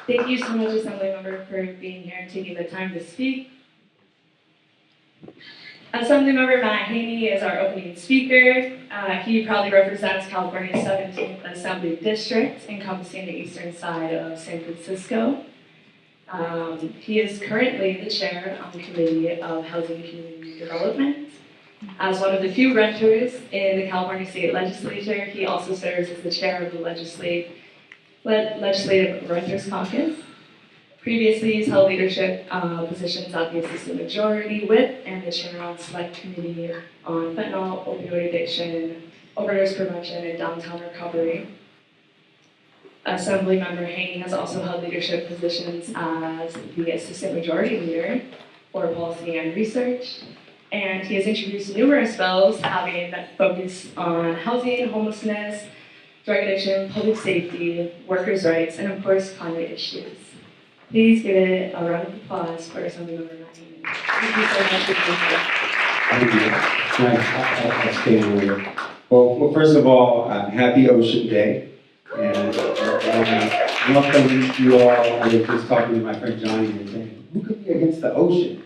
Thank you so much, Assemblymember, for being here and taking the time to speak. Assemblymember Matt Haney is our opening speaker. He proudly represents California's 17th Assembly District, encompassing the eastern side of San Francisco. He is currently the chair on the Committee of Housing and Community Development. As one of the few renters in the California State Legislature, he also serves as the chair of the Legislative Renters Caucus. Previously, he's held leadership positions at the Assistant Majority Whip and the chair on Select Committee on Fentanyl, Opioid Addiction, Overdose Prevention, and Downtown Recovery. Assemblymember Haney has also held leadership positions as the Assistant Majority Leader for Policy and Research, and he has introduced numerous bills having focus on housing, homelessness, drug addiction, public safety, workers' rights, and of course, climate issues. Please give it a round of applause for Assemblymember Matt Haney. Thank you so much for being here. Thank you. I'll stay on here. Well, first of all, happy Ocean Day. And welcome you all. I was just talking to my friend Johnny and saying, who could be against the ocean?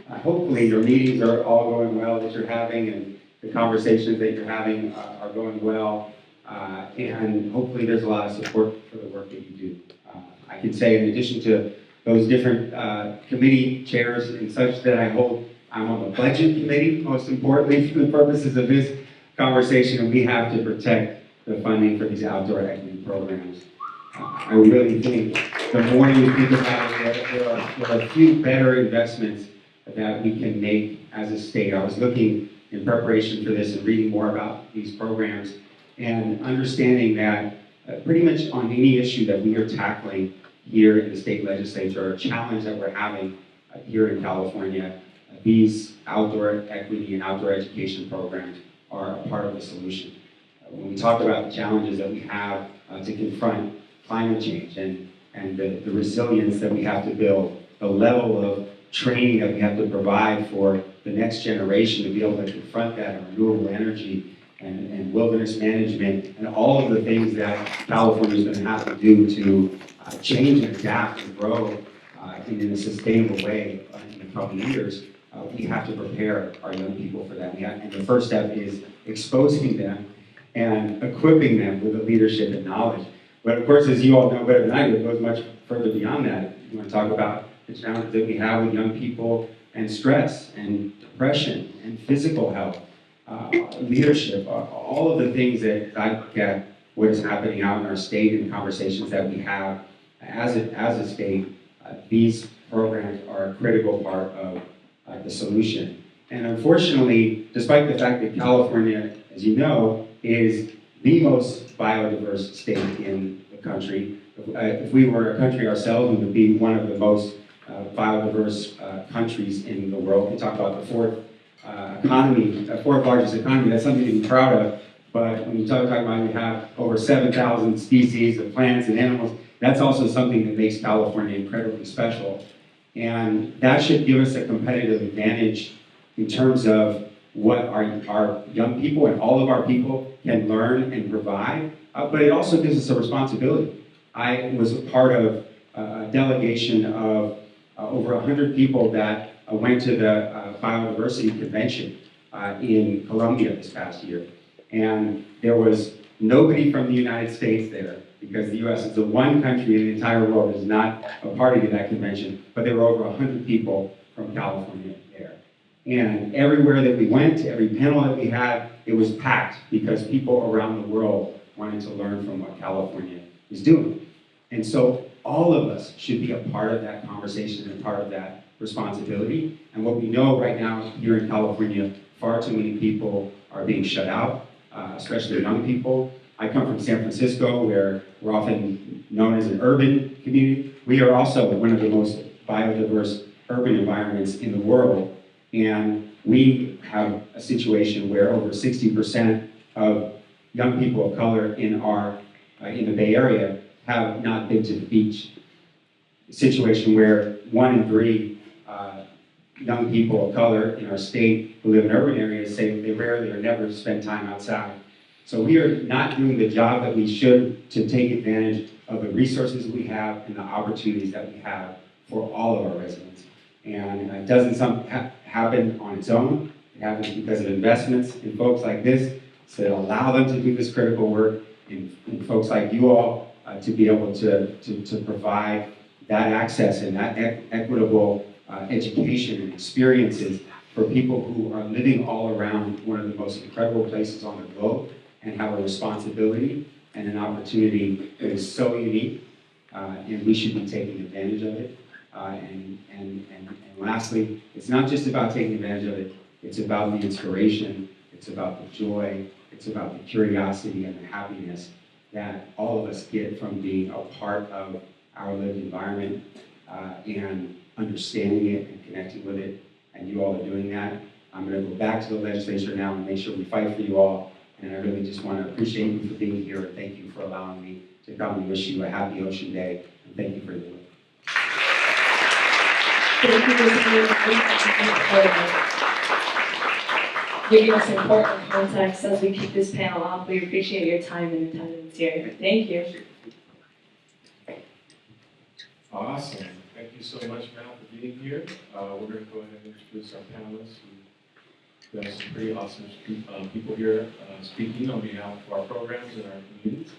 Hopefully your meetings are all going well that you're having, and the conversations that you're having are going well. And hopefully there's a lot of support for the work that you do. I can say, in addition to those different committee chairs and such that I'm on the budget committee, most importantly, for the purposes of this conversation, and we have to protect the funding for these outdoor equity programs. I really think the more you think about it, there are a few better investments that we can make as a state. I was looking in preparation for this and reading more about these programs and understanding that pretty much on any issue that we are tackling here in the state legislature, or a challenge that we're having here in California, these outdoor equity and outdoor education programs are a part of the solution. When we talk about the challenges that we have to confront climate change and the resilience that we have to build, the level of training that we have to provide for the next generation to be able to confront that, and renewable energy and wilderness management, and all of the things that California is going to have to do to change and adapt and grow in a sustainable way in the coming years, we have to prepare our young people for that. And the first step is exposing them and equipping them with the leadership and knowledge. But of course, as you all know better than I do, it goes much further beyond that. You want to talk about the challenges that we have with young people and stress and depression and physical health, leadership, all of the things that I look at what is happening out in our state and conversations that we have as a state. These programs are a critical part of the solution. And unfortunately, despite the fact that California, as you know, is the most biodiverse state in the country, if we were a country ourselves, we would be one of the most biodiverse countries in the world. We talk about the fourth largest economy. That's something to be proud of. But when you talk about we have over 7,000 species of plants and animals, that's also something that makes California incredibly special. And that should give us a competitive advantage in terms of what our young people and all of our people can learn and provide, but it also gives us a responsibility. I was a part of a delegation of over 100 people that went to the Biodiversity Convention in Colombia this past year. And there was nobody from the United States there, because the U.S. is the one country in the entire world that is not a party to that convention, but there were over 100 people from California there. And everywhere that we went, every panel that we had, it was packed because people around the world wanted to learn from what California is doing. And so all of us should be a part of that conversation and part of that responsibility. And what we know right now here in California, far too many people are being shut out, especially young people. I come from San Francisco, where we're often known as an urban community. We are also one of the most biodiverse urban environments in the world. And we have a situation where over 60% of young people of color in the Bay Area have not been to the beach. A situation where 1 in 3 young people of color in our state who live in urban areas say they rarely or never spend time outside. So we are not doing the job that we should to take advantage of the resources we have and the opportunities that we have for all of our residents. And it doesn't happen on its own. It happens because of investments in folks like this to allow them to do this critical work, and folks like you all to be able to provide that access and that equitable education and experiences for people who are living all around one of the most incredible places on the globe and have a responsibility and an opportunity that is so unique, and we should be taking advantage of it. And lastly, it's not just about taking advantage of it, it's about the inspiration, it's about the joy, it's about the curiosity and the happiness that all of us get from being a part of our lived environment and understanding it and connecting with it, and you all are doing that. I'm going to go back to the legislature now and make sure we fight for you all, and I really just want to appreciate you for being here, and thank you for allowing me to come and wish you a happy Ocean Day, and thank you for your work. Thank you for giving us important context as we kick this panel off. We appreciate your time and attendance here. Thank you. Awesome. Thank you so much, Matt, for being here. We're going to go ahead and introduce our panelists. We have some pretty awesome people here speaking on behalf of our programs and our communities.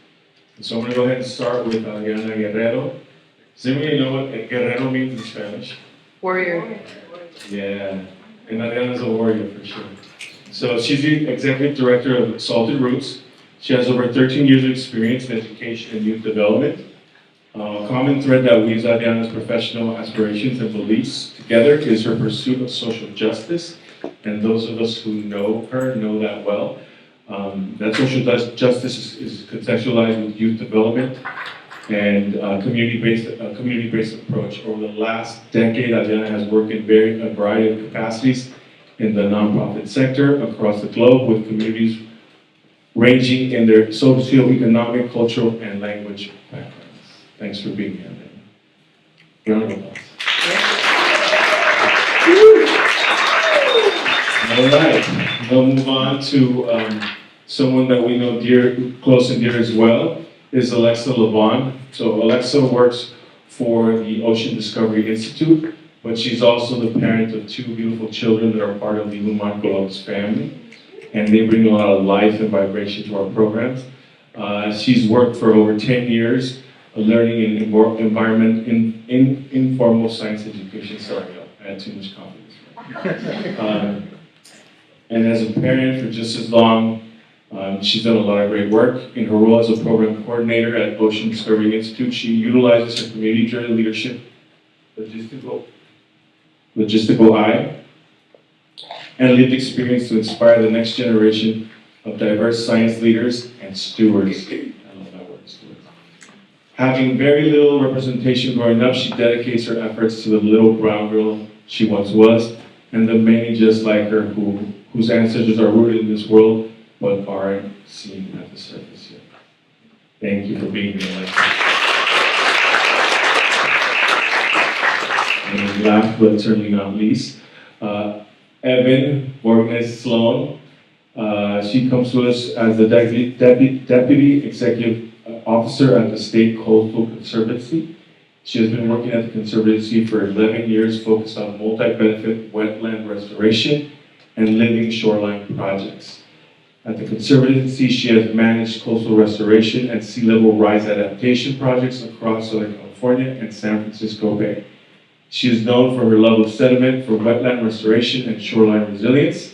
And so I'm going to go ahead and start with Adriana Guerrero. Does anybody know what Guerrero means in Spanish? Warrior. Yeah, and Adriana's a warrior for sure. So she's the executive director of Salted Roots. She has over 13 years of experience in education and youth development. A common thread that weaves Adriana's professional aspirations and beliefs together is her pursuit of social justice. And those of us who know her know that well. That social justice is contextualized with youth development and community-based approach. Over the last decade, Adriana has worked in a variety of capacities in the nonprofit sector across the globe with communities ranging in their socioeconomic, cultural, and language backgrounds. Thanks for being here, Adriana. Round of applause. All right, we'll move on to someone that we know close and dear as well, is Alexa Levon. So Alexa works for the Ocean Discovery Institute, but she's also the parent of two beautiful children that are part of the Lumar Columbus family, and they bring a lot of life and vibration to our programs. She's worked for over 10 years learning in environment in informal science education. Sorry, I had too much confidence. And as a parent for just as long, she's done a lot of great work. In her role as a program coordinator at Ocean Discovery Institute, she utilizes her community-driven leadership, logistical eye, and lived experience to inspire the next generation of diverse science leaders and stewards. I love that word, stewards. Having very little representation growing up, she dedicates her efforts to the little brown girl she once was, and the many just like her whose ancestors are rooted in this world, but aren't seen at the surface yet. Thank you for being here, Alexa. And last but certainly not least, Evan Borges Sloan. She comes to us as the Deputy Executive Officer at the State Coastal Conservancy. She has been working at the Conservancy for 11 years, focused on multi-benefit wetland restoration and living shoreline projects. At the Conservancy, she has managed coastal restoration and sea level rise adaptation projects across Southern California and San Francisco Bay. She is known for her love of sediment, for wetland restoration and shoreline resilience.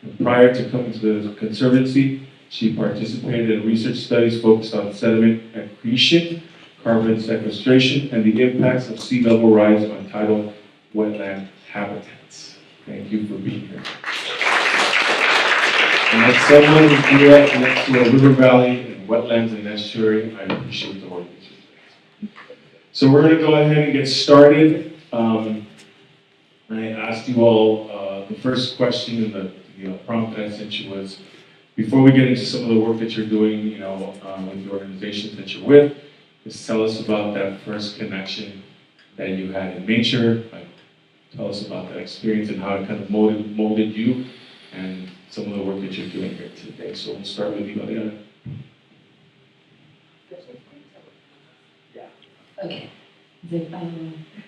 And prior to coming to the Conservancy, she participated in research studies focused on sediment accretion, carbon sequestration, and the impacts of sea level rise on tidal wetland habitats. Thank you for being here. And as someone who grew up next to a river valley and wetlands and estuary, I appreciate the work that you do. So we're going to go ahead and get started. I asked you all, the first question in the prompt that I sent you was, before we get into some of the work that you're doing, with the organizations that you're with, just tell us about that first connection that you had in nature. Tell us about that experience and how it kind of molded you, and some of the work that you're doing here today. So we'll start with you, Adriana. Okay.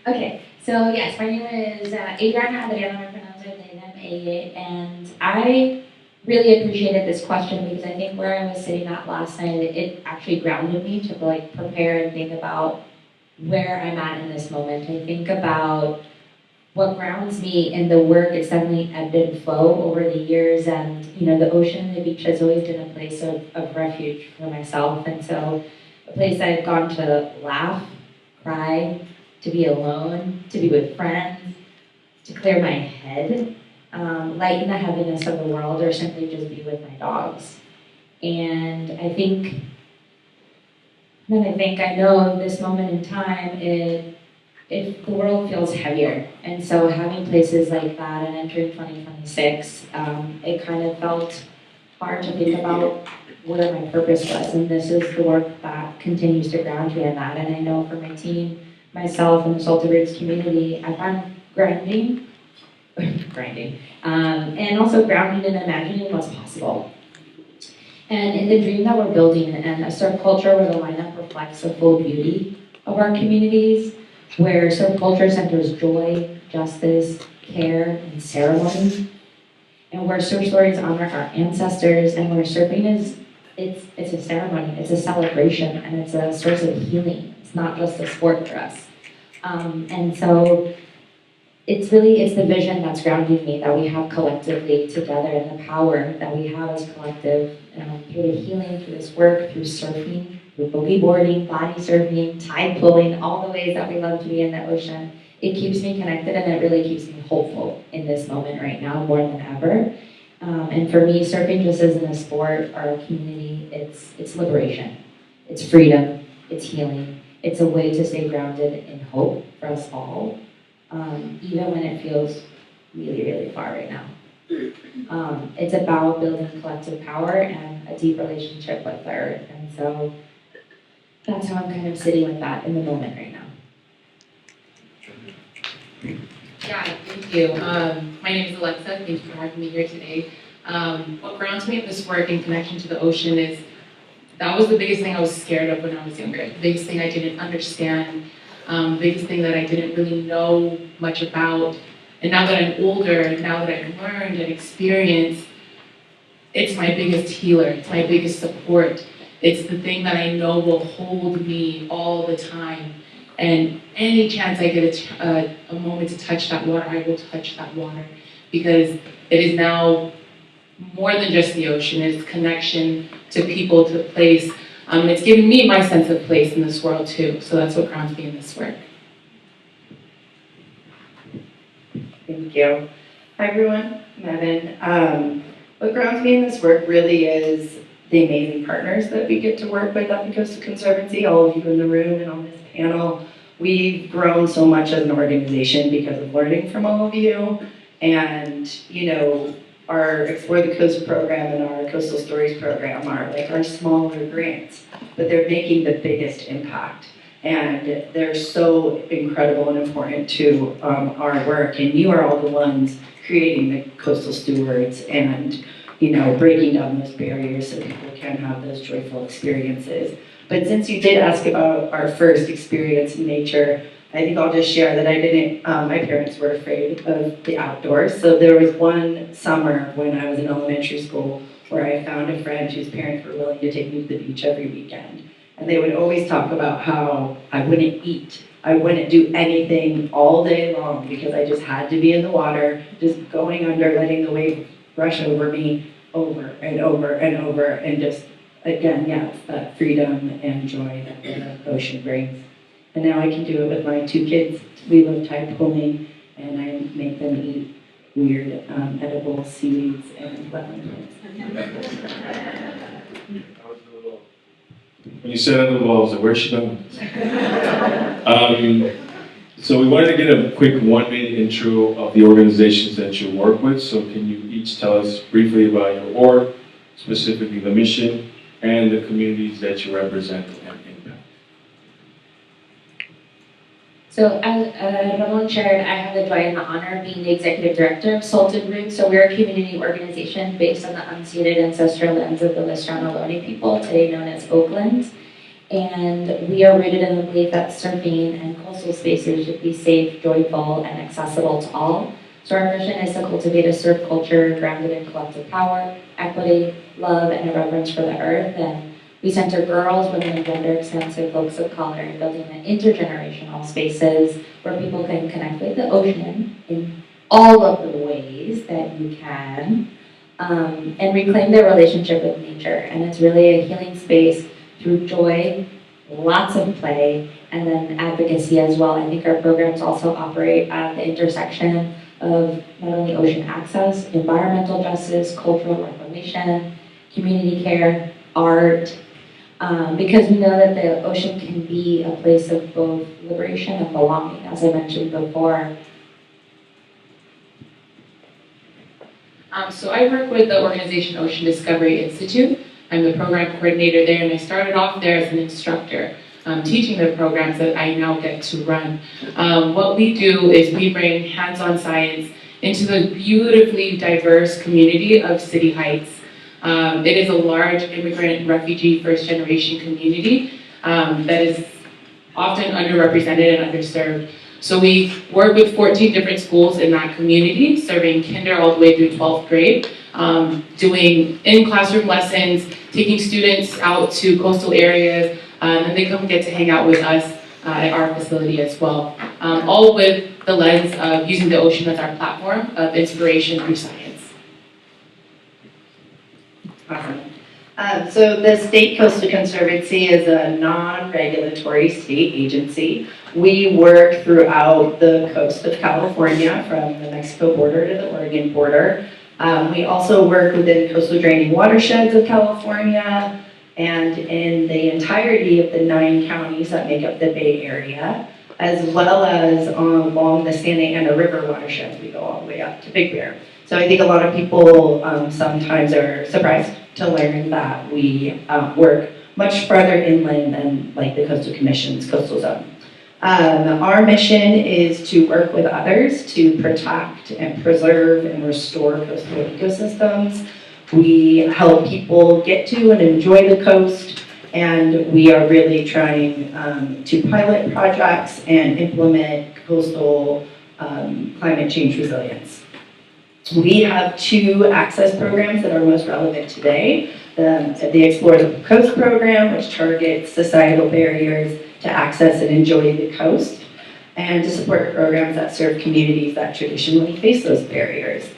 Okay, so yes, my name is Adriana Adriana Fernandez de them, and I really appreciated this question because I think where I was sitting at last night, it actually grounded me to like prepare and think about where I'm at in this moment. I think about what grounds me in the work. It's definitely ebbed and flow over the years, and you know, the ocean and the beach has always been a place of refuge for myself, and so a place I've gone to laugh, cry, to be alone, to be with friends, to clear my head, lighten the heaviness of the world, or simply just be with my dogs. And I think, I know this moment in time, if the world feels heavier. And so having places like that and entering 2026, it kind of felt hard to think about where my purpose was. And this is the work that continues to ground me in that. And I know for my team, myself, and the Salted Roots community, I find grinding, and also grounding in imagining what's possible. And in the dream that we're building, and a surf culture where the lineup reflects the full beauty of our communities, where surf culture centers joy, justice, care, and ceremony, and where surf stories honor our ancestors, and where surfing is, it's a ceremony, it's a celebration, and it's a source of healing. It's not just a sport for us. And so it's the vision that's grounding me, that we have collectively together, and the power that we have as collective, through the healing, through this work, through surfing, through boogie boarding, body surfing, tide pulling, all the ways that we love to be in the ocean. It keeps me connected, and it really keeps me hopeful in this moment right now more than ever. And for me, surfing just isn't a sport or a community, it's liberation, it's freedom, it's healing. It's a way to stay grounded in hope for us all, even when it feels really, really far right now. It's about building collective power and a deep relationship with the earth. And so that's how I'm kind of sitting with that in the moment right now. Yeah, thank you. My name is Alexa. Thank you for having me here today. What grounds me in this work in connection to the ocean is that was the biggest thing I was scared of when I was younger. The biggest thing I didn't understand. The biggest thing that I didn't really know much about. And now that I'm older, now that I've learned and experienced, it's my biggest healer. It's my biggest support. It's the thing that I know will hold me all the time. And any chance I get a moment to touch that water, I will touch that water, because it is now more than just the ocean. It's connection to people, to place. It's giving me my sense of place in this world too. So that's what grounds me in this work. Thank you. Hi everyone, I'm Evan. What grounds me in this work really is the amazing partners that we get to work with at the Coastal Conservancy, all of you in the room and on this panel. We've grown so much as an organization because of learning from all of you. And, you know, our Explore the Coast program and our Coastal Stories program are like our smaller grants, but they're making the biggest impact. And they're so incredible and important to our work. And you are all the ones creating the coastal stewards and, you know, breaking down those barriers so people can have those joyful experiences. But since you did ask about our first experience in nature, I think I'll just share that I didn't, my parents were afraid of the outdoors. So there was one summer when I was in elementary school where I found a friend whose parents were willing to take me to the beach every weekend. And they would always talk about how I wouldn't eat. I wouldn't do anything all day long because I just had to be in the water, just going under, letting the wave rush over me over and over and over. And just, again, yeah, it's that freedom and joy that the ocean brings. And now I can do it with my two kids. We love tide pulling, and I make them eat weird edible seeds and lemon plants. When you said under the walls, where's she going? So we wanted to get a quick 1-minute intro of the organizations that you work with. So can you each tell us briefly about your org, specifically the mission, and the communities that you represent and impact? So as Ramon shared, I have the joy and the honor of being the executive director of Salted Root. So we're a community organization based on the unceded ancestral lands of the Western Ohlone people, today known as Oakland. And we are rooted in the belief that surfing and coastal spaces should be safe, joyful, and accessible to all. So our mission is to cultivate a surf culture grounded in collective power, equity, love, and a reverence for the earth. And we center girls, women, and gender-expansive folks of color, building intergenerational spaces where people can connect with the ocean in all of the ways that you can, and reclaim their relationship with nature. And it's really a healing space through joy, lots of play, and then advocacy as well. I think our programs also operate at the intersection of not only ocean access, environmental justice, cultural reclamation, community care, art, because we know that the ocean can be a place of both liberation and belonging, as I mentioned before. So I work with the organization Ocean Discovery Institute. I'm the program coordinator there, and I started off there as an instructor, teaching the programs that I now get to run. What we do is we bring hands-on science into the beautifully diverse community of City Heights. It is a large immigrant, refugee, first-generation community that is often underrepresented and underserved. So we work with 14 different schools in that community, serving kinder all the way through 12th grade, doing in-classroom lessons, taking students out to coastal areas, and they come get to hang out with us at our facility as well. All with the lens of using the ocean as our platform of inspiration through science. Awesome. So the State Coastal Conservancy is a non-regulatory state agency. We work throughout the coast of California, from the Mexico border to the Oregon border. We also work within coastal draining watersheds of California and in the entirety of the 9 counties that make up the Bay Area, as well as along the Santa Ana River watersheds. We go all the way up to Big Bear. So I think a lot of people sometimes are surprised to learn that we work much farther inland than like the Coastal Commission's coastal zone. Our mission is to work with others to protect and preserve and restore coastal ecosystems. We help people get to and enjoy the coast, and we are really trying to pilot projects and implement coastal climate change resilience. We have 2 access programs that are most relevant today. The Explore the Coast program, which targets societal barriers to access and enjoy the coast, and to support programs that serve communities that traditionally face those barriers.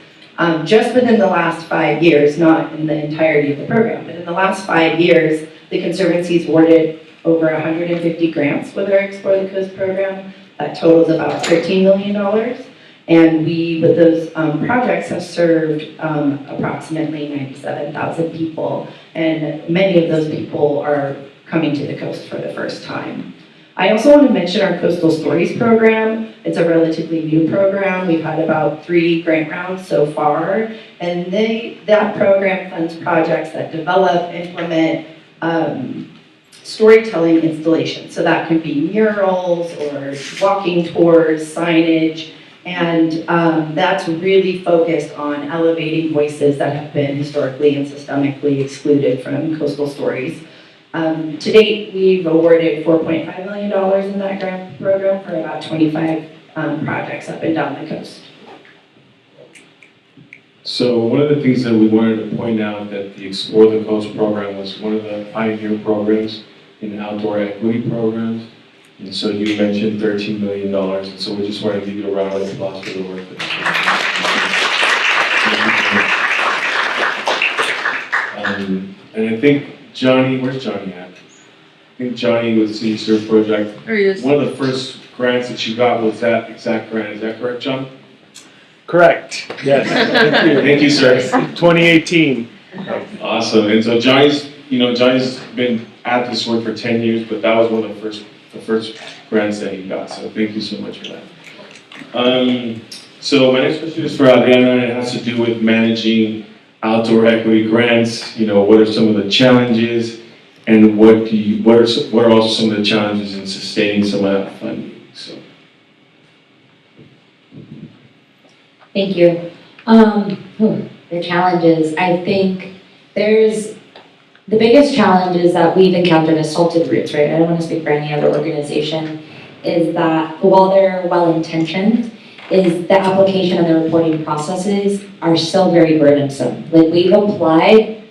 Just within the last 5 years, not in the entirety of the program, but in the last 5 years, the Conservancy's awarded over 150 grants with our Explore the Coast program. That totals about $13 million. And we, with those projects, have served approximately 97,000 people. And many of those people are coming to the coast for the first time. I also want to mention our Coastal Stories program. It's a relatively new program. We've had about 3 grant rounds so far. And that program funds projects that develop, implement storytelling installations. So that can be murals or walking tours, signage. And that's really focused on elevating voices that have been historically and systemically excluded from coastal stories. To date, we've awarded $4.5 million in that grant program for about 25 projects up and down the coast. So one of the things that we wanted to point out that the Explore the Coast program was one of the pioneer programs in outdoor equity programs. And so you mentioned $13 million, and so we just wanted to give you a round of applause for the work that you're doing. And I think Johnny, where's Johnny at? I think Johnny with City Surf Project. There he is. One of the first grants that you got was that exact grant, is that correct, John? Correct, yes. Thank you. Thank you, sir. 2018. Awesome, and so Johnny's been at this work for 10 years, but that was one of the first grants that he got, so thank you so much for that. So my next question is for Adriana, and it has to do with managing outdoor equity grants. You know, what are some of the challenges, and what are also some of the challenges in sustaining some of that funding? So Thank you. The challenges, I think the biggest challenge is that we've encountered as Salted Roots, right? I don't want to speak for any other organization, is that while they're well-intentioned, is the application and the reporting processes are still very burdensome. Like, we've applied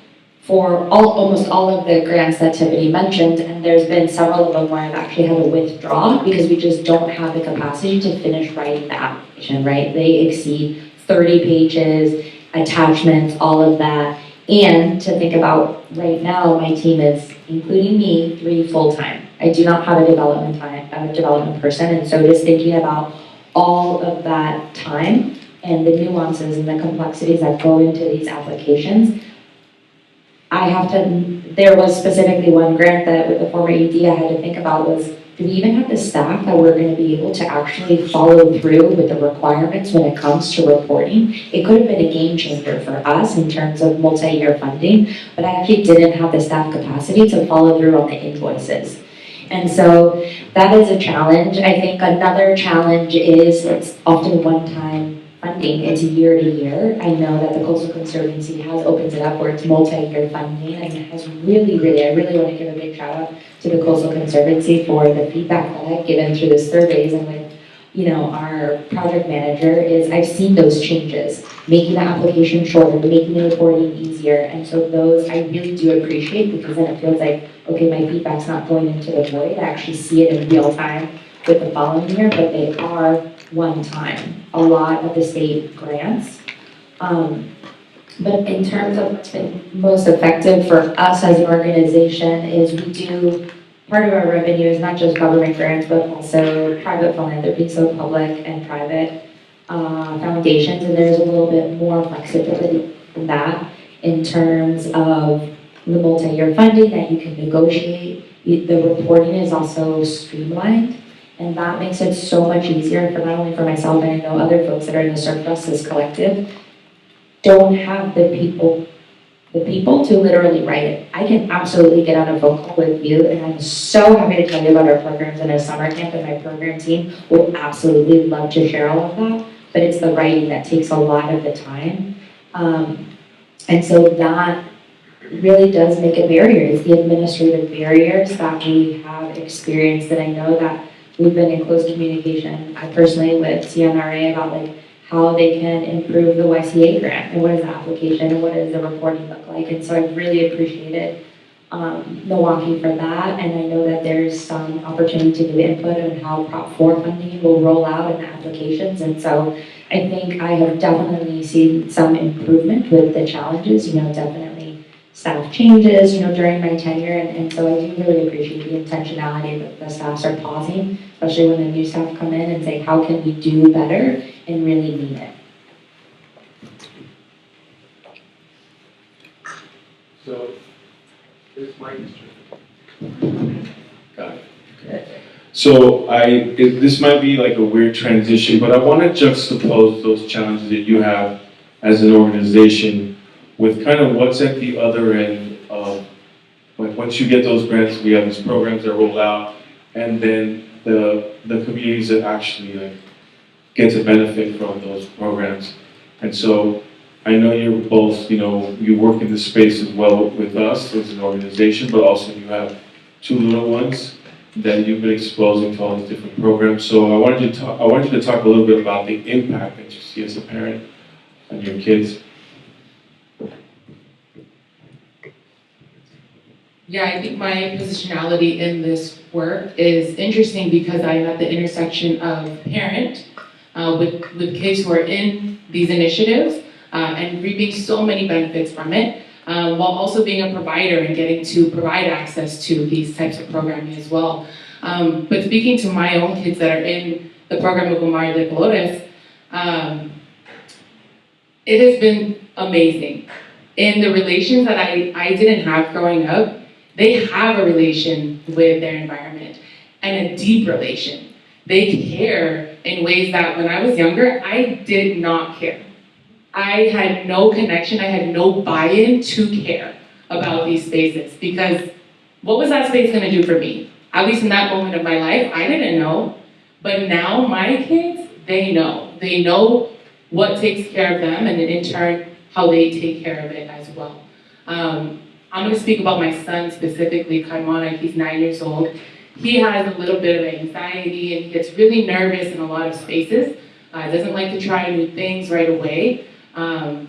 for almost all of the grants that Tiffany mentioned, and there's been several of them where I've actually had to withdraw because we just don't have the capacity to finish writing the application, right? They exceed 30 pages, attachments, all of that. And to think about right now, my team is, including me, 3 full-time. I do not have a development person, and so just thinking about all of that time and the nuances and the complexities that go into these applications, there was specifically one grant that with the former ED I had to think about was, do we even have the staff that we're gonna be able to actually follow through with the requirements when it comes to reporting? It could have been a game changer for us in terms of multi-year funding, but I actually didn't have the staff capacity to follow through on the invoices. And so that is a challenge. I think another challenge is it's often one-time funding. It's year to year. I know that the Coastal Conservancy has opened it up where it's multi-year funding, and it has really, I really want to give a big shout out to the Coastal Conservancy for the feedback that I've given through the surveys and with, our project manager is I've seen those changes, making the application shorter, making the reporting easier. And so those I really do appreciate because then it feels like, okay, my feedback's not going into the void. I actually see it in real time with the following year, but they are one time. A lot of the state grants. But in terms of what's been most effective for us as an organization is part of our revenue is not just government grants, but also private philanthropy, so public and private foundations, and there's a little bit more flexibility in that in terms of the multi-year funding that you can negotiate. The reporting is also streamlined, and that makes it so much easier for not only for myself, and I know other folks that are in the Surf Justice Collective don't have the people to literally write it. I can absolutely get on a phone call with you, and I'm so happy to tell you about our programs in a summer camp, and my program team will absolutely love to share all of that, but it's the writing that takes a lot of the time. And so that really does make a barrier. It's the administrative barriers that we have experienced, and I know that we've been in close communication, I personally with CNRA about how they can improve the YCA grant and what is the application and what does the reporting look like. And so I've really appreciated Milwaukee for that, and I know that there's some opportunity to give input on how Prop 4 funding will roll out in the applications. And so I think I have definitely seen some improvement with the challenges, definitely staff changes, during my tenure. And so I do really appreciate the intentionality that the staffs are pausing, especially when the new staff come in and say, how can we do better and really mean it. So, this mic is got it. Okay. So this might be like a weird transition, but I want to juxtapose those challenges that you have as an organization with kind of what's at the other end of, once you get those grants, we have these programs that roll out, and then the communities that actually get to benefit from those programs. And so I know you're both, you work in this space as well with us as an organization, but also you have 2 little ones that you've been exposing to all these different programs. So I want you to talk a little bit about the impact that you see as a parent on your kids. Yeah, I think my positionality in this work is interesting because I'm at the intersection of parent with kids who are in these initiatives and reaping so many benefits from it, while also being a provider and getting to provide access to these types of programming as well. But speaking to my own kids that are in the program of Omar de Colores, it has been amazing. In the relations that I didn't have growing up, they have a relation with their environment and a deep relation. They care in ways that when I was younger, I did not care. I had no connection, I had no buy-in to care about these spaces because what was that space gonna do for me? At least in that moment of my life, I didn't know. But now my kids, they know. They know what takes care of them, and then in turn, how they take care of it as well. I'm going to speak about my son specifically, Kaimana. He's 9 years old. He has a little bit of anxiety and he gets really nervous in a lot of spaces. Doesn't like to try new things right away. And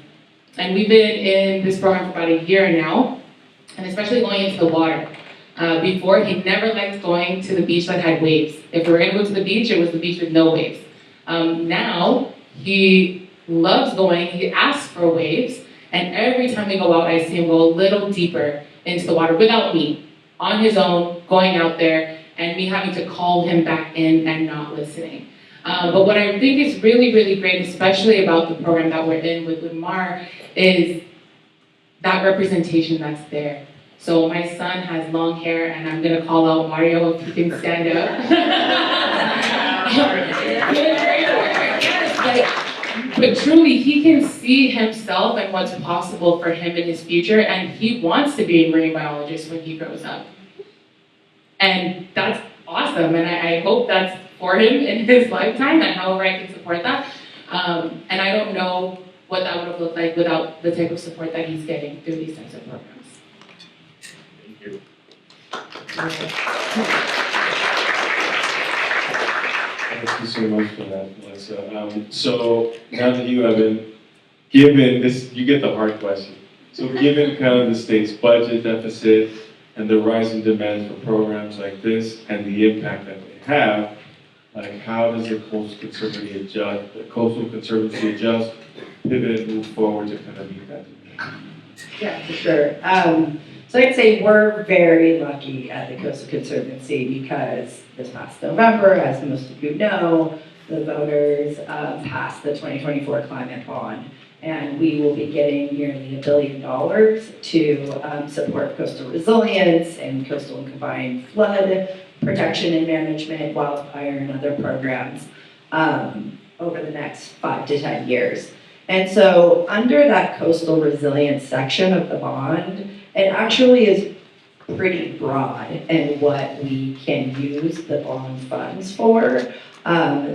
we've been in this program for about a year now, and especially going into the water. Before, he never liked going to the beach that had waves. If we were going to go to the beach, it was the beach with no waves. Now, he loves going, he asks for waves, and every time we go out, I see him go a little deeper into the water without me, on his own, going out there, and me having to call him back in and not listening. But what I think is really, really great, especially about the program that we're in with Mar, is that representation that's there. So my son has long hair, and I'm gonna call out Mario if he can stand up. But truly, he can see himself and what's possible for him in his future, and he wants to be a marine biologist when he grows up. And that's awesome, and I hope that's for him in his lifetime, and however I can support that. And I don't know what that would have looked like without the type of support that he's getting through these types of programs. Thank you. Thank you so much for that, Melissa. So now that you have been given this, you get the hard question. So given kind of the state's budget deficit and the rising demand for programs like this and the impact that they have, like how does the Coastal Conservancy adjust, pivot, and move forward to kind of meet that demand? Yeah, for sure. So I'd say we're very lucky at the Coastal Conservancy because this past November, as most of you know, the voters passed the 2024 climate bond, and we will be getting nearly $1 billion to support coastal resilience and coastal and combined flood protection and management, wildfire, and other programs over the next 5 to 10 years. And so under that coastal resilience section of the bond, it actually is pretty broad in what we can use the bond funds for.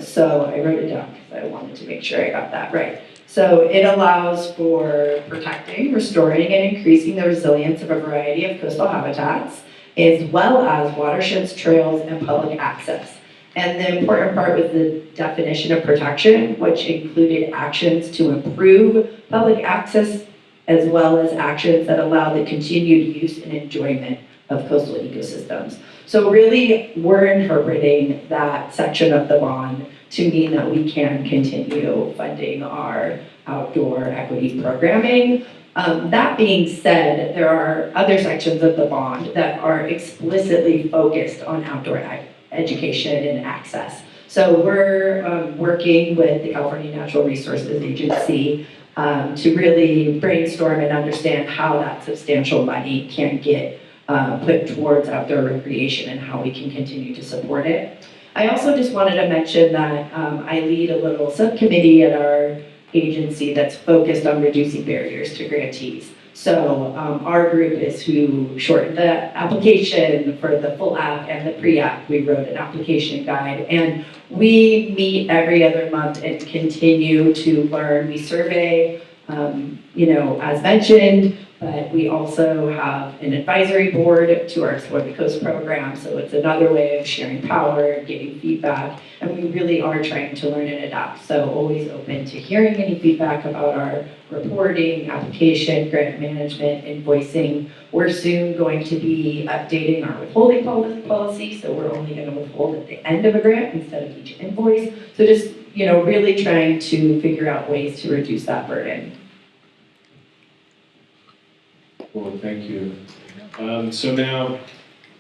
So I wrote it down because I wanted to make sure I got that right. So it allows for protecting, restoring, and increasing the resilience of a variety of coastal habitats, as well as watersheds, trails, and public access. And the important part was the definition of protection, which included actions to improve public access, as well as actions that allow the continued use and enjoyment of coastal ecosystems. So really, we're interpreting that section of the bond to mean that we can continue funding our outdoor equity programming. That being said, there are other sections of the bond that are explicitly focused on outdoor education and access. So we're working with the California Natural Resources Agency to really brainstorm and understand how that substantial money can get put towards outdoor recreation and how we can continue to support it. I also just wanted to mention that I lead a little subcommittee at our agency that's focused on reducing barriers to grantees. So our group is who shortened the application for the full app and the pre-app. We wrote an application guide, and we meet every other month and continue to learn. We survey, as mentioned, but we also have an advisory board to our Explore the Coast program. So it's another way of sharing power, getting feedback, and we really are trying to learn and adapt. So always open to hearing any feedback about our reporting, application, grant management, invoicing. We're soon going to be updating our withholding policy, so we're only going to withhold at the end of a grant instead of each invoice. So just, really trying to figure out ways to reduce that burden. Cool, thank you. So now,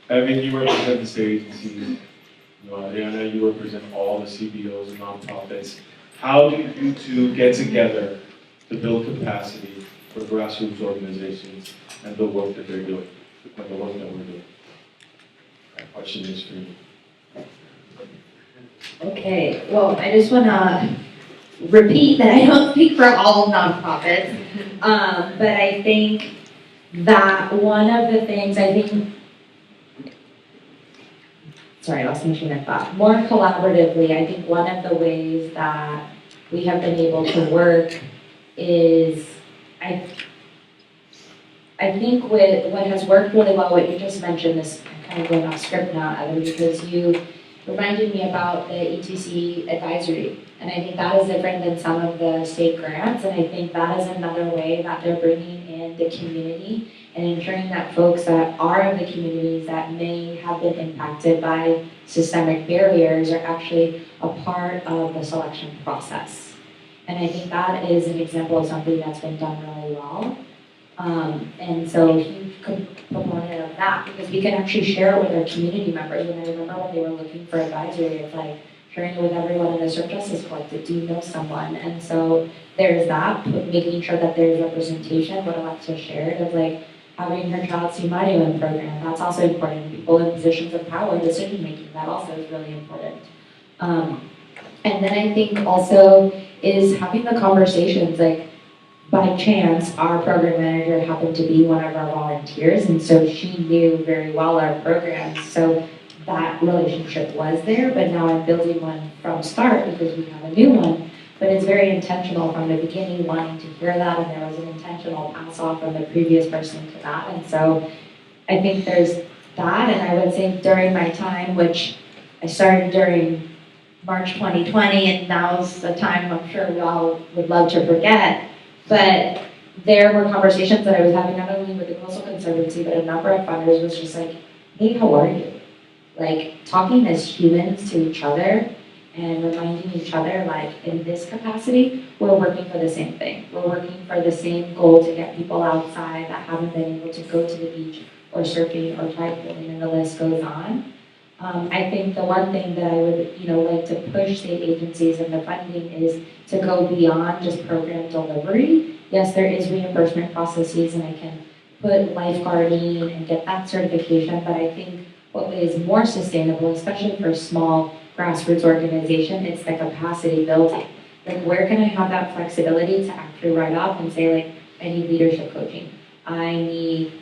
Evan, you represent the state agencies. Ariana, you represent all the CBOs and nonprofits. How do you two get together to build capacity for grassroots organizations and the work that they're doing, and the work that we're doing? My question is for you. Okay, well, I just want to repeat that I don't speak for all nonprofits, but I think that one of the things sorry, I lost my train of thought. More collaboratively, I think one of the ways that we have been able to work is, I think what has worked really well, what you just mentioned, this I'm kind of going off script now, Evan, because you reminded me about the ETC advisory. And I think that is different than some of the state grants, and I think that is another way that they're bringing in the community and ensuring that folks that are of the communities that may have been impacted by systemic barriers are actually a part of the selection process. And I think that is an example of something that's been done really well. And so huge component of that, because we can actually share it with our community members. And I remember when they were looking for advisory, it's like sharing it with everyone in the Serve Justice Collective. Do you know someone? And so there's that, making sure that there's representation, what Alexa shared, of like having her child see Mario in program. That's also important. People in positions of power, decision making, that also is really important. And then I think also is having the conversations, like, by chance, our program manager happened to be one of our volunteers, and so she knew very well our programs. So that relationship was there, but now I'm building one from start because we have a new one. But it's very intentional from the beginning, wanting to hear that, and there was an intentional pass off from the previous person to that. And so I think there's that, and I would say during my time, which I started during March 2020, and now's the time I'm sure we all would love to forget. But there were conversations that I was having not only with the Coastal Conservancy, but a number of funders was just like, hey, how are you? Like, talking as humans to each other and reminding each other, like, in this capacity, we're working for the same thing. We're working for the same goal to get people outside that haven't been able to go to the beach or surfing or tide pooling, and the list goes on. I think the one thing that I would, like to push state agencies and the funding is to go beyond just program delivery. Yes, there is reimbursement processes, and I can put lifeguarding and get that certification, but I think what is more sustainable, especially for small grassroots organization, it's the capacity building. Like, where can I have that flexibility to actually write off and say, like, I need leadership coaching. I need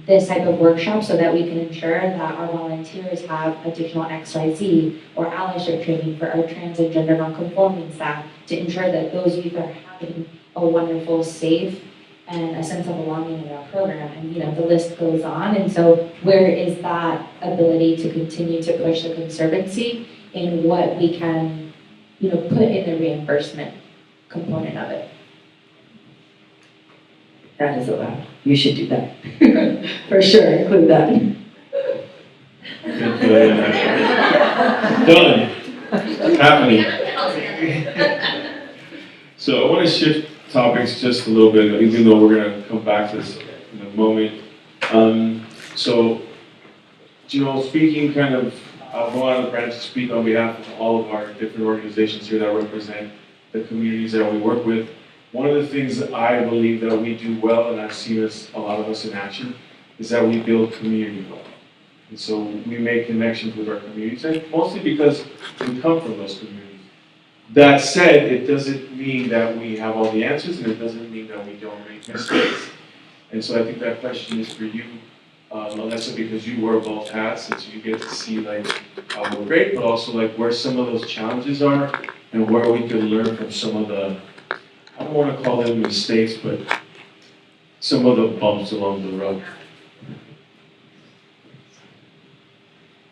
this type of workshop so that we can ensure that our volunteers have additional XYZ or allyship training for our trans and gender nonconforming staff to ensure that those youth are having a wonderful, safe, and a sense of belonging in our program. And the list goes on. And so where is that ability to continue to push the Conservancy in what we can, put in the reimbursement component of it? That is allowed. You should do that. For sure, include that. Done. It's happening. So I want to shift topics just a little bit, even though we're going to come back to this in a moment. So, speaking kind of, I'll go out of the branch to speak on behalf of all of our different organizations here that represent the communities that we work with. One of the things that I believe that we do well, and I've seen a lot of us in action, is that we build community well. And so we make connections with our communities, and mostly because we come from those communities. That said, it doesn't mean that we have all the answers, and it doesn't mean that we don't make mistakes. And so I think that question is for you, Melissa, because you wear both hats, and so you get to see how we're great, but also where some of those challenges are, and where we can learn from some of the, I don't want to call them mistakes, but some of the bumps along the road.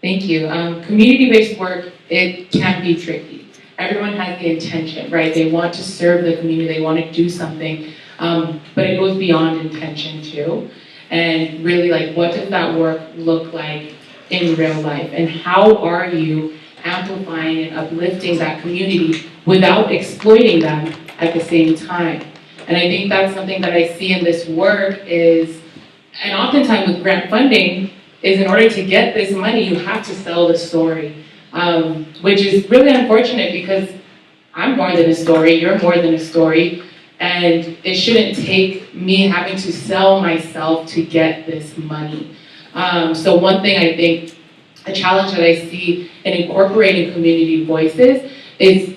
Thank you. Community-based work, it can be tricky. Everyone has the intention, right? They want to serve the community, they want to do something, but it goes beyond intention too. And really, what does that work look like in real life? And how are you amplifying and uplifting that community without exploiting them at the same time? And I think that's something that I see in this work is, and oftentimes with grant funding, is in order to get this money, you have to sell the story, which is really unfortunate because I'm more than a story, you're more than a story, and it shouldn't take me having to sell myself to get this money. So one thing I think, a challenge that I see in incorporating community voices is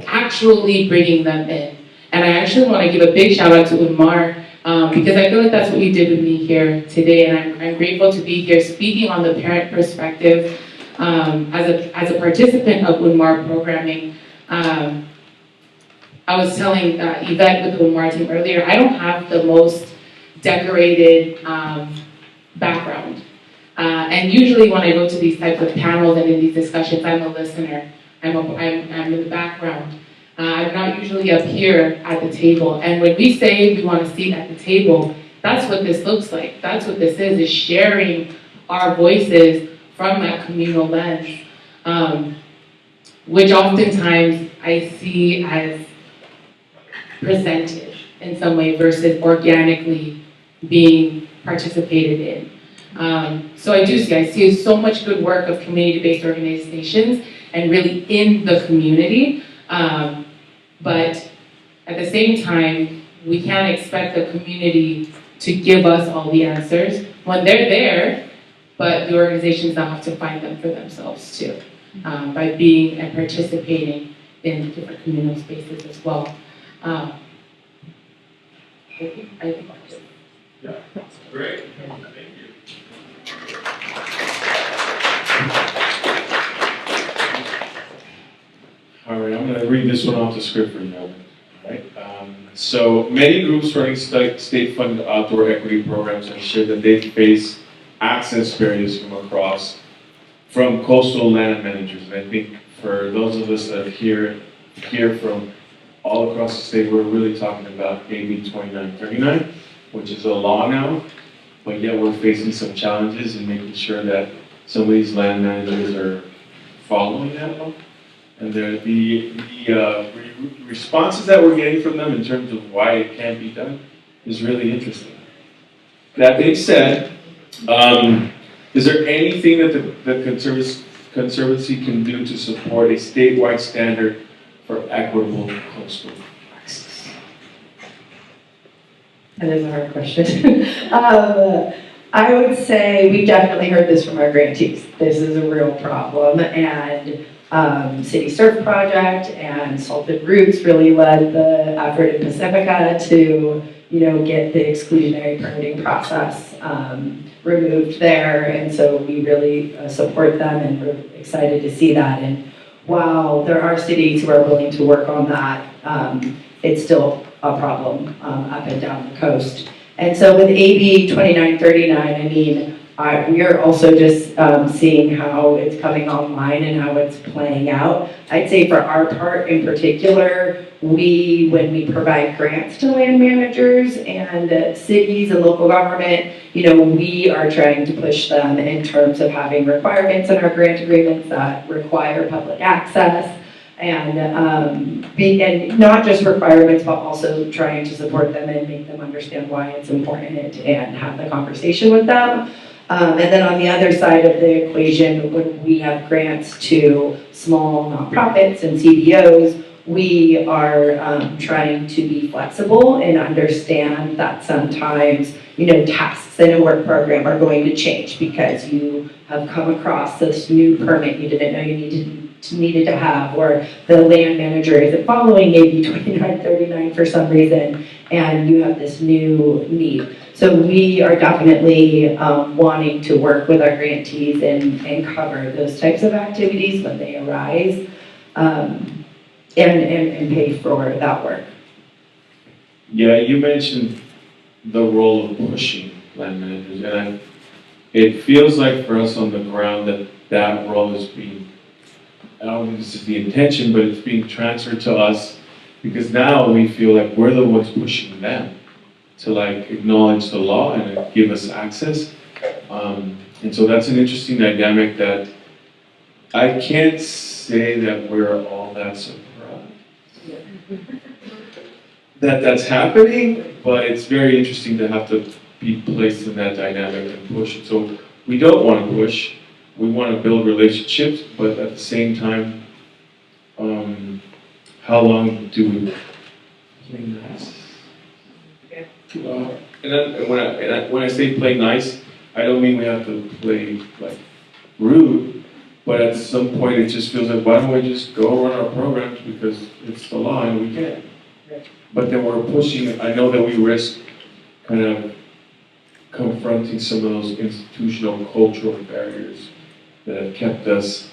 actually bringing them in. And I actually want to give a big shout out to Unmar, because I feel like that's what you did with me here today, and I'm grateful to be here speaking on the parent perspective as a participant of Unmar programming. I was telling Yvette with the Lamar team earlier, I don't have the most decorated background. And usually when I go to these types of panels and in these discussions, I'm a listener. I'm in the background. I'm not usually up here at the table. And when we say we want a seat at the table, that's what this looks like. That's what this is sharing our voices from that communal lens, which oftentimes I see as presented in some way versus organically being participated in. So I see so much good work of community-based organizations and really in the community. But at the same time, we can't expect the community to give us all the answers when they're there, but the organizations now have to find them for themselves too, by being and participating in different communal spaces as well. I think that's it. Yeah, great. Thank you. All right, I'm going to read this one off the script for you. All right. So many groups running state-funded outdoor equity programs have shared that they face access barriers from coastal land managers. And I think for those of us that hear from all across the state, we're really talking about AB 2939, which is a law now, but yet we're facing some challenges in making sure that some of these land managers are following that law. And the responses that we're getting from them in terms of why it can't be done is really interesting. That being said, is there anything that the Conservancy can do to support a statewide standard for equitable coastal access? That is a hard question. I would say we've definitely heard this from our grantees. This is a real problem, and City Surf Project and Salted Roots really led the effort in Pacifica to, get the exclusionary permitting process removed there, and so we really support them, and we're excited to see that. And while there are cities who are willing to work on that, it's still a problem up and down the coast. And so with AB 2939, we are also just seeing how it's coming online and how it's playing out. I'd say for our part in particular, when we provide grants to land managers and cities and local government, we are trying to push them in terms of having requirements in our grant agreements that require public access. And not just requirements, but also trying to support them and make them understand why it's important and have the conversation with them. And then on the other side of the equation, when we have grants to small nonprofits and CBOs, we are trying to be flexible and understand that sometimes, tasks in a work program are going to change because you have come across this new permit you didn't know you needed to have, or the land manager isn't following AB 2939 for some reason, and you have this new need. So we are definitely wanting to work with our grantees and cover those types of activities when they arise, and pay for that work. Yeah, you mentioned the role of pushing land managers, and it feels like for us on the ground that role is being, I don't think this is the intention, but it's being transferred to us because now we feel like we're the ones pushing them to acknowledge the law and give us access. And so that's an interesting dynamic that I can't say that we're all that surprised that that's happening, but it's very interesting to have to be placed in that dynamic and push. So we don't want to push. We want to build relationships, but at the same time, how long do we play nice? And when I say play nice, I don't mean we have to play rude, but at some point it just feels like, why don't we just go run our programs because it's the law and we can. But then we're pushing. I know that we risk kind of confronting some of those institutional cultural barriers that have kept us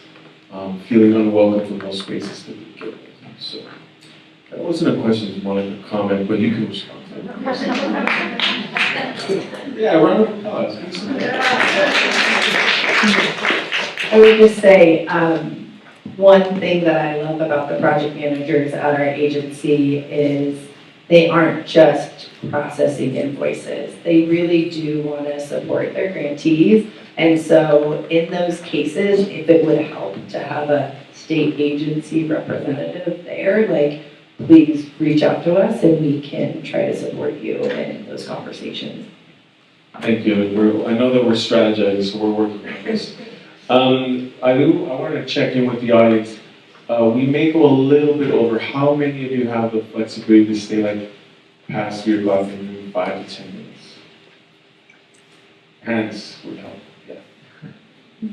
feeling unwelcome from those spaces to begin with. So That wasn't a question, it was more like a comment, but you can respond to it. Yeah, round of applause. I would just say, one thing that I love about the project managers at our agency is they aren't just processing invoices. They really do want to support their grantees. And so in those cases, if it would help to have a state agency representative there, like, please reach out to us and we can try to support you in those conversations. Thank you. I know that we're strategizing, so we're working on this. I want to check in with the audience. We may go a little bit over. How many of you have the flexibility to stay like past your clock in maybe 5 to 10 minutes? Hands would help. Yeah.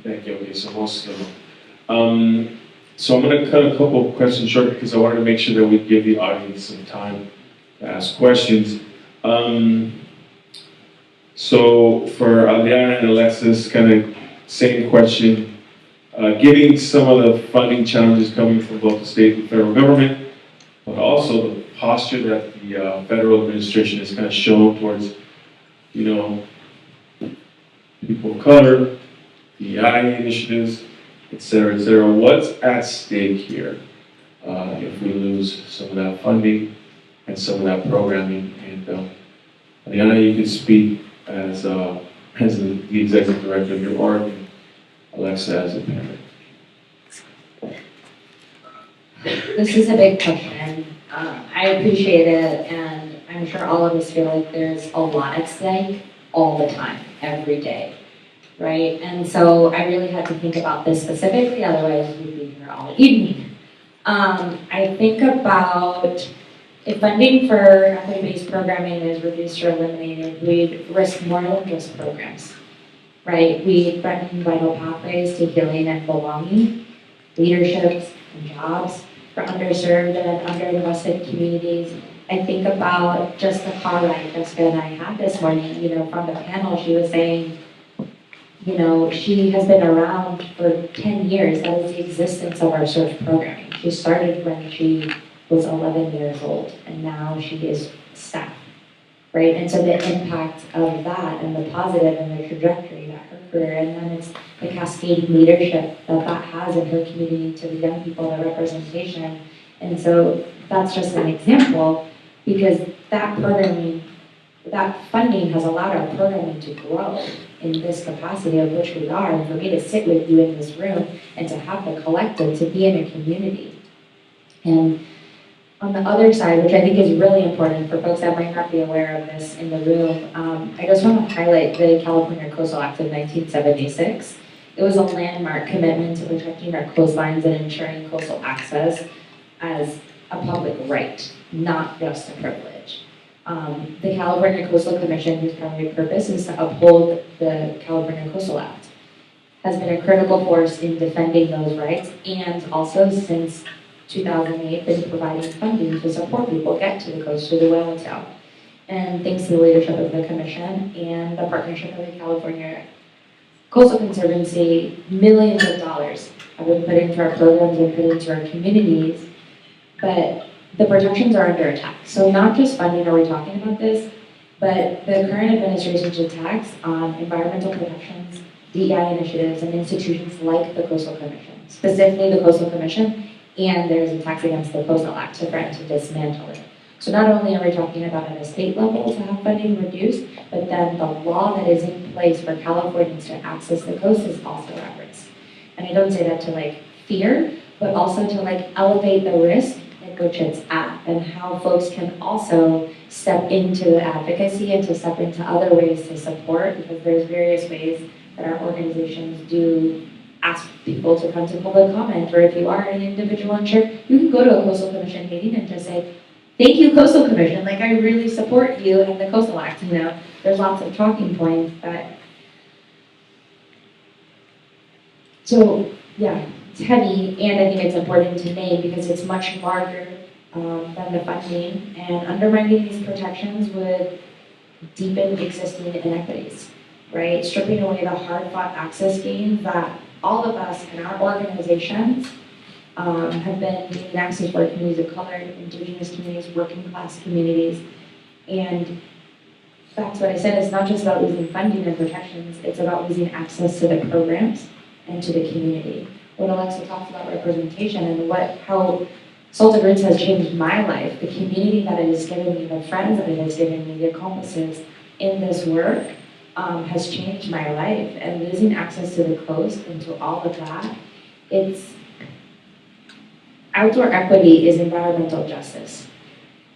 Thank you. Okay, so most of them. So I'm going to cut a couple of questions short because I wanted to make sure that we give the audience some time to ask questions. So for Adriana and Alexis, kind of same question. Given some of the funding challenges coming from both the state and federal government, but also the posture that the federal administration has kind of shown towards, people of color, DEI initiatives, et cetera, what's at stake here if we lose some of that funding and some of that programming? And Adriana, you can speak as the executive director of your org, and Alexa as a parent. This is a big question. I appreciate it, and I'm sure all of us feel like there's a lot at stake all the time, every day, right? And so I really had to think about this specifically, otherwise we'd be here all evening. I think about if funding for equity-based programming is reduced or eliminated, we'd risk more than just programs, right? We threaten vital pathways to healing and belonging, leaderships and jobs for underserved and underinvested communities. I think about just the car ride Jessica and I had this morning, from the panel, she was saying, she has been around for 10 years. That is the existence of our SURF programming. She started when she was 11 years old, and now she is staff, right? And so the impact of that and the positive and the trajectory that her career, and then it's the cascading leadership that has in her community to the young people, the representation. And so that's just an example, because that programming, that funding has allowed our programming to grow in this capacity of which we are, and for me to sit with you in this room and to have the collective to be in a community. And on the other side, which I think is really important for folks that might not be aware of this in the room, I just want to highlight the California Coastal Act of 1976. It was a landmark commitment to protecting our coastlines and ensuring coastal access as a public right, not just a privilege. The California Coastal Commission, whose primary purpose is to uphold the California Coastal Act, has been a critical force in defending those rights, and also since 2008 been providing funding to support people get to the coast through the whale tail. And thanks to the leadership of the commission and the partnership of the California Coastal Conservancy, millions of dollars have been put into our programs and put into our communities, but the protections are under attack. So not just funding are we talking about this, but the current administration's attacks on environmental protections, DEI initiatives, and institutions like the Coastal Commission, specifically the Coastal Commission, and there's attacks against the Coastal Act to threaten to dismantle it. So not only are we talking about at a state level to have funding reduced, but then the law that is in place for Californians to access the coast is also at risk. And I don't say that to fear, but also to elevate the risk that which at, and how folks can also step into advocacy and to step into other ways to support, because there's various ways that our organizations do ask people to come to public comment, or if you are an individual insured, you can go to a Coastal Commission meeting and just say, thank you, Coastal Commission, I really support you and the Coastal Act, There's lots of talking points that, so yeah, it's heavy, and I think it's important to name because it's much larger than the funding, and undermining these protections would deepen existing inequities, right? Stripping away the hard-fought access gains that all of us in our organizations have been gaining access for our communities of color, indigenous communities, working class communities. And that's what I said, it's not just about losing funding and protections, it's about losing access to the programs and to the community. When Alexa talks about representation and how Salted Roots has changed my life, the community that it has given me, the friends that it has given me, the accomplices in this work has changed my life. And losing access to the coast and to all of that, outdoor equity is environmental justice.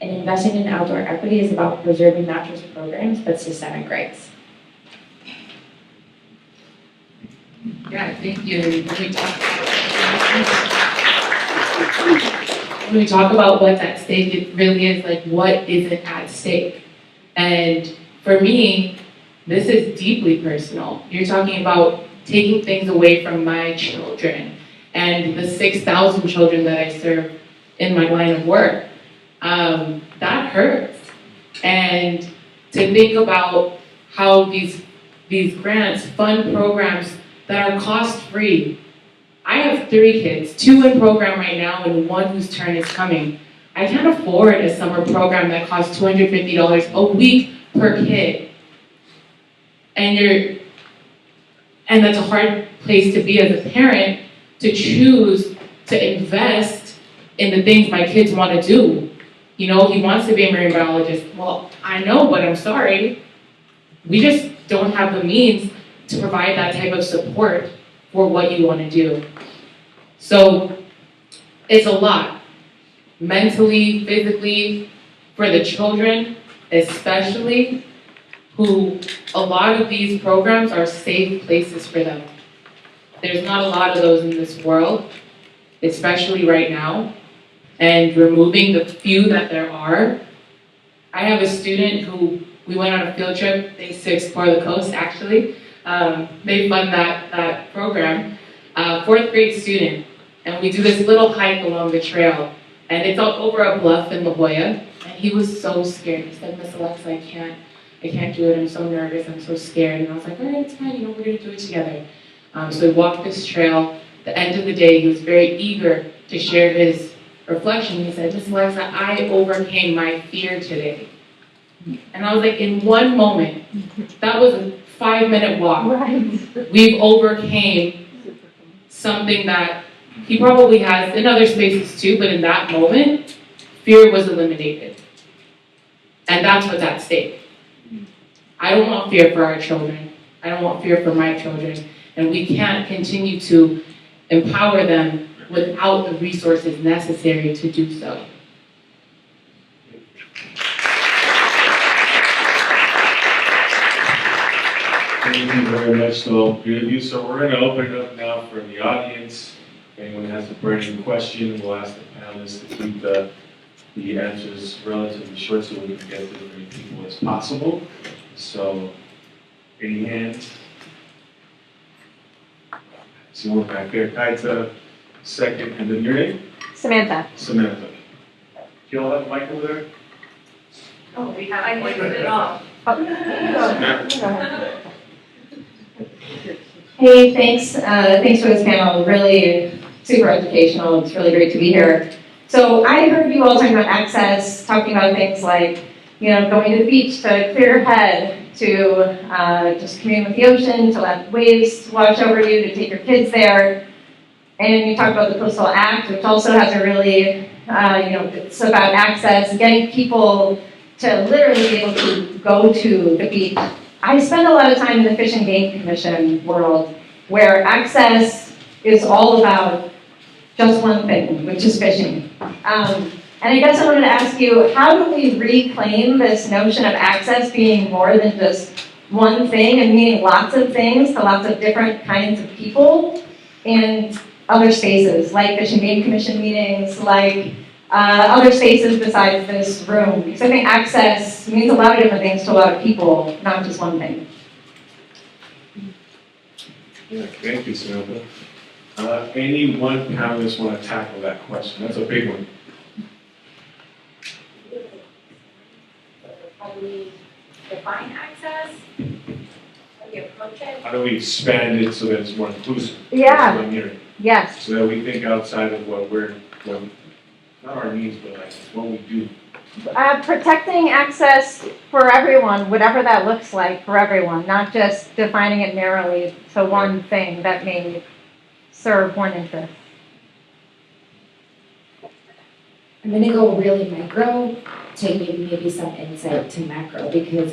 And investing in outdoor equity is about preserving not just programs, but systemic rights. Yeah, thank you. When we talk about what's at stake, it really is like, what isn't at stake? And for me, this is deeply personal. You're talking about taking things away from my children and the 6,000 children that I serve in my line of work. That hurts. And to think about how these grants fund programs that are cost-free. I have 3 kids, 2 in program right now and 1 whose turn is coming. I can't afford a summer program that costs $250 a week per kid. And that's a hard place to be as a parent, to choose to invest in the things my kids want to do. You know, he wants to be a marine biologist. Well, I know, but I'm sorry. We just don't have the means to provide that type of support for what you want to do. So it's a lot, mentally, physically, for the children especially, who a lot of these programs are safe places for them. There's not a lot of those in this world, especially right now, and removing the few that there are. I have a student who, we went on a field trip, thanks to Explore the Coast actually. They fund that program, 4th grade student, and we do this little hike along the trail, and it's up over a bluff in La Jolla, and he was so scared. He said, Miss Alexa, I can't do it, I'm so nervous, I'm so scared. And I was like, all right, it's fine, we're gonna do it together. So we walked this trail. The end of the day, he was very eager to share his reflection. He said, Miss Alexa, I overcame my fear today. And I was like, in one moment, that was a 5-minute walk. Right. We've overcame something that he probably has in other spaces too, but in that moment, fear was eliminated. And that's what's at stake. I don't want fear for our children. I don't want fear for my children. And we can't continue to empower them without the resources necessary to do so. Thank you very much to all 3 of you. So we're going to open it up now for the audience. If anyone has a burning question, we'll ask the panelists to keep the answers relatively short so we can get to as many people as possible. So, any hands? See one back there. Kaita, second, and then your name? Samantha. Samantha. Do y'all have a mic over there? Oh, we have, I handed it off. Samantha. Hey, thanks. Thanks for this panel. Really super educational. It's really great to be here. So I heard you all talking about access, talking about things like, going to the beach to clear your head, to just commune with the ocean, to let waves wash over you, to take your kids there. And you talked about the Coastal Act, which also has a really, it's about access, getting people to literally be able to go to the beach. I spend a lot of time in the Fish and Game Commission world, where access is all about just one thing, which is fishing. And I guess I wanted to ask you, how do we reclaim this notion of access being more than just one thing and meaning lots of things to lots of different kinds of people in other spaces, like Fish and Game Commission meetings, like other spaces besides this room? Because I think access means a lot of different things to a lot of people, not just one thing. Yeah, thank you, Samantha. Any one panelist want to tackle that question? That's a big one. How do we define access? How do we approach it? How do we expand it so that it's more inclusive? Yeah. That's what I'm hearing. Yes. so that we think outside of what not our needs, but like what we do. Protecting access for everyone, whatever that looks like for everyone, not just defining it narrowly to one thing that may serve one interest. I'm gonna go really micro to give you maybe some insight to macro, because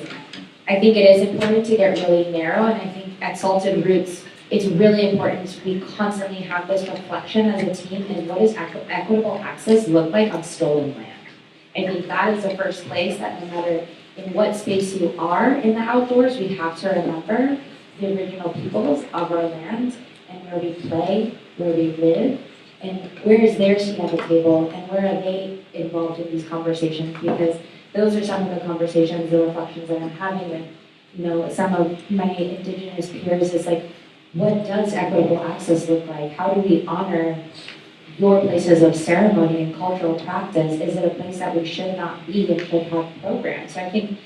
I think it is important to get really narrow, and I think at Salted Roots, it's really important we constantly have this reflection as a team and what does equitable access look like on stolen land. I think that is the first place that no matter in what space you are in the outdoors, we have to remember the original peoples of our land and where we play, where we live, and where is their seat at the table, and where are they involved in these conversations? Because those are some of the conversations, the reflections that I'm having with, some of my Indigenous peers is like, what does equitable access look like? How do we honor your places of ceremony and cultural practice? Is it a place that we should not be and should have programs? So I think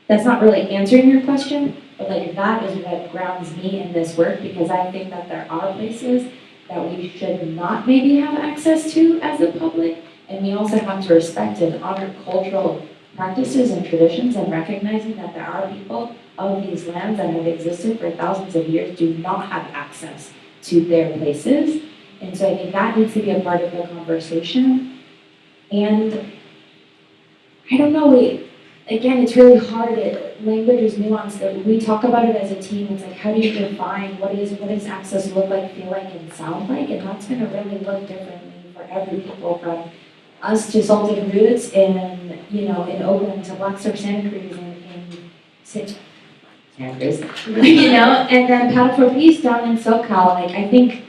that's not really answering your question, but like that is what grounds me in this work, because I think that there are places that we should not maybe have access to as the public, and we also have to respect and honor cultural practices and traditions, and recognizing that there are people of these lands that have existed for thousands of years do not have access to their places. And so I think that needs to be a part of the conversation. And I don't know, again, it's really hard. Language is nuanced. We talk about it as a team. It's like, how do you define what does access look like, feel like, and sound like? And that's going to really look differently for every people, from us to Salted Roots in Oakland to Black Surf Santa Cruz in Santa Cruz, and then Paddle for Peace down in SoCal. Like, I think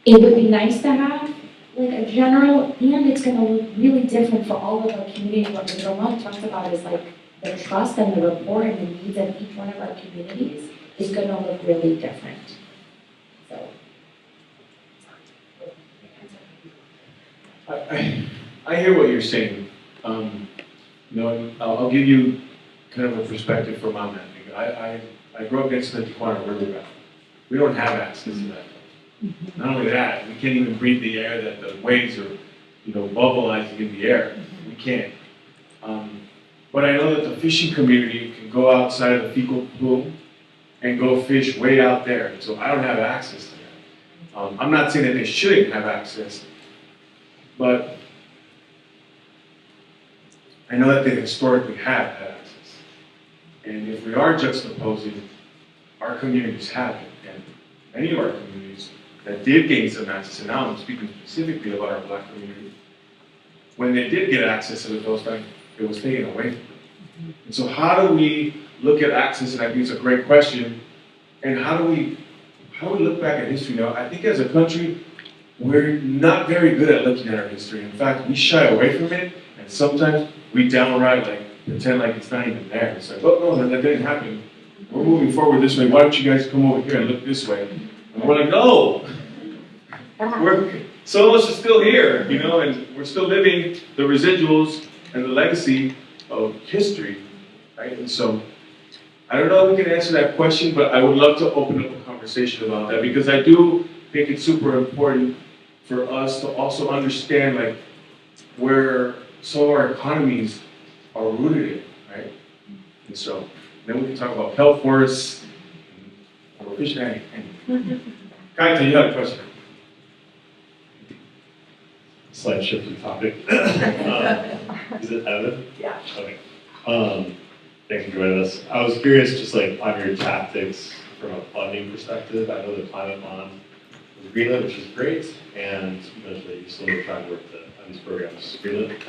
it would be nice to have like a general, and it's going to look really different for all of our communities. What Ramon talks about is like the trust and the rapport and the needs of each one of our communities is going to look really different. So. I hear what you're saying. I'll give you kind of a perspective from my end. I grew up next to the Tijuana River Valley. We don't have access to that. Not only that, we can't even breathe the air that the waves are, bubbleizing in the air. We can't. But I know that the fishing community can go outside of the fecal plume and go fish way out there. So I don't have access to that. I'm not saying that they shouldn't have access, but I know that they historically have had access. And if we are juxtaposing, our communities have it, and many of our communities that did gain some access, and now I'm speaking specifically about our Black community, when they did get access to the Ghost Bank, it was taken away from them. And so how do we look at access, and I think it's a great question, and how do we look back at history now? I think as a country, we're not very good at looking at our history. In fact, we shy away from it, and sometimes we downright pretend like it's not even there. It's like, oh no, that didn't happen. We're moving forward this way. Why don't you guys come over here and look this way? And we're like, no! So much is still here, and we're still living the residuals and the legacy of history, right? And so, I don't know if we can answer that question, but I would love to open up a conversation about that, because I do think it's super important for us to also understand, where some of our economies are rooted in, right? And so, then we can talk about kelp forests, or fishing, and Kaita, you had a question. Slight shift in topic. Is it Evan? Yeah. Okay. Thanks for joining us. I was curious, just on your tactics from a funding perspective. I know the climate bond was greenlit, which is great, and eventually you still try to work on these programs greenlit.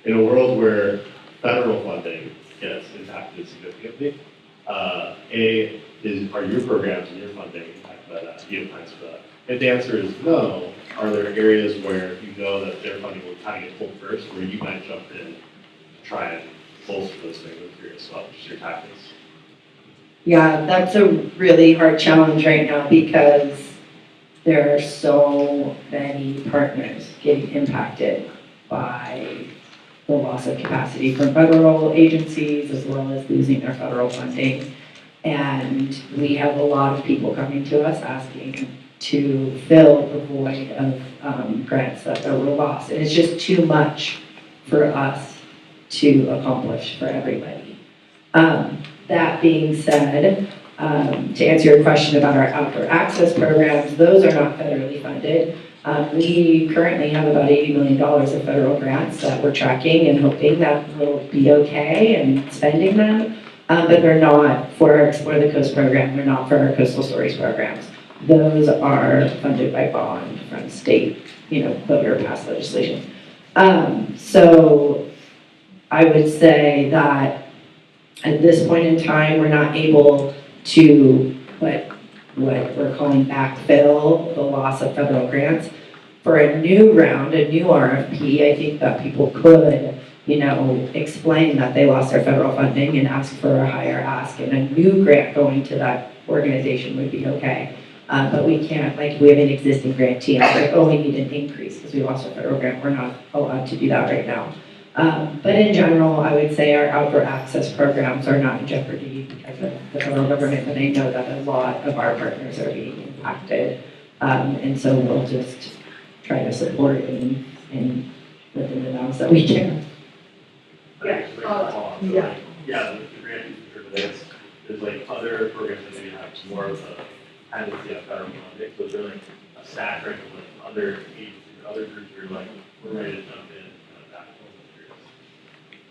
In a world where federal funding gets impacted significantly, are your programs and your funding impacted by that? Do you have plans for that? If the answer is no, are there areas where you know that their funding will kind of get pulled first, where you might jump in to try and bolster those things? I'm curious about just your tactics. Yeah, that's a really hard challenge right now, because there are so many partners getting impacted by the loss of capacity from federal agencies, as well as losing their federal funding. And we have a lot of people coming to us asking, to fill the void of grants that were lost. And it's just too much for us to accomplish for everybody. That being said, to answer your question about our outdoor access programs, those are not federally funded. We currently have about $80 million of federal grants that we're tracking and hoping that will be okay and spending them. But they're not for our Explore the Coast program, they're not for our Coastal Stories programs. Those are funded by bond from state, voter passed legislation. So I would say that at this point in time, we're not able to what we're calling backfill the loss of federal grants. For a new round, a new RFP, I think that people could, explain that they lost their federal funding and ask for a higher ask, and a new grant going to that organization would be okay. But we can't, we have an existing grantee, and it's we need an increase because we lost our federal grant. We're not allowed to do that right now. But in general, I would say our outdoor access programs are not in jeopardy because of the federal government, but I know that a lot of our partners are being impacted. And so we'll just try to support and within the bounds that we can. Yeah, the grant for this, there's other programs that maybe have more of a tendency of federal funding, so is there a stack rank of other agencies or other groups who are we're ready to jump in and back?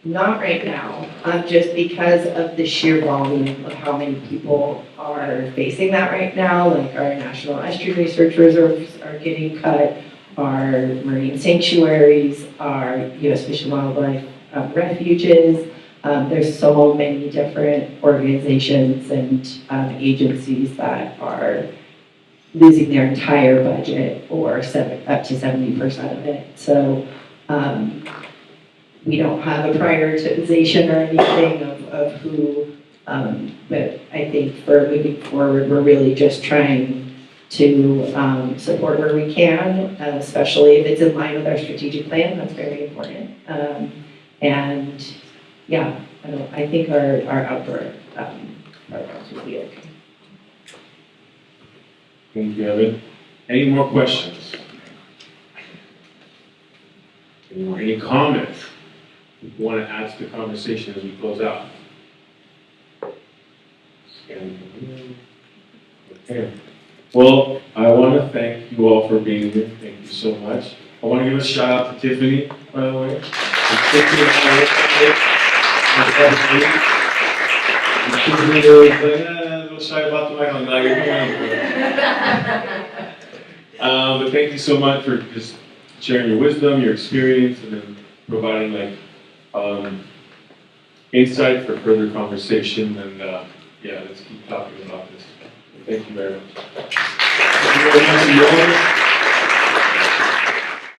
Not right now, just because of the sheer volume of how many people are facing that right now. Our National Estuary Research Reserves are getting cut, our marine sanctuaries, our U.S. Fish and Wildlife refuges. There's so many different organizations and agencies that are losing their entire budget or up to 70% of it. So we don't have a prioritization or anything of who, but I think for moving forward, we're really just trying to support where we can, especially if it's in line with our strategic plan. That's very important. And yeah, I think our outdoor programs will be okay. Thank you, Evan. Any more questions? Any comments you want to add to the conversation as we close out? Okay. Well, I want to thank you all for being here. Thank you so much. I want to give a shout out to Tiffany, by the way. Tiffany was like, a little shy about the mic. I'm like, you're but thank you so much for just sharing your wisdom, your experience, and then providing insight for further conversation. And let's keep talking about this. Thank you very much. Thank you very much.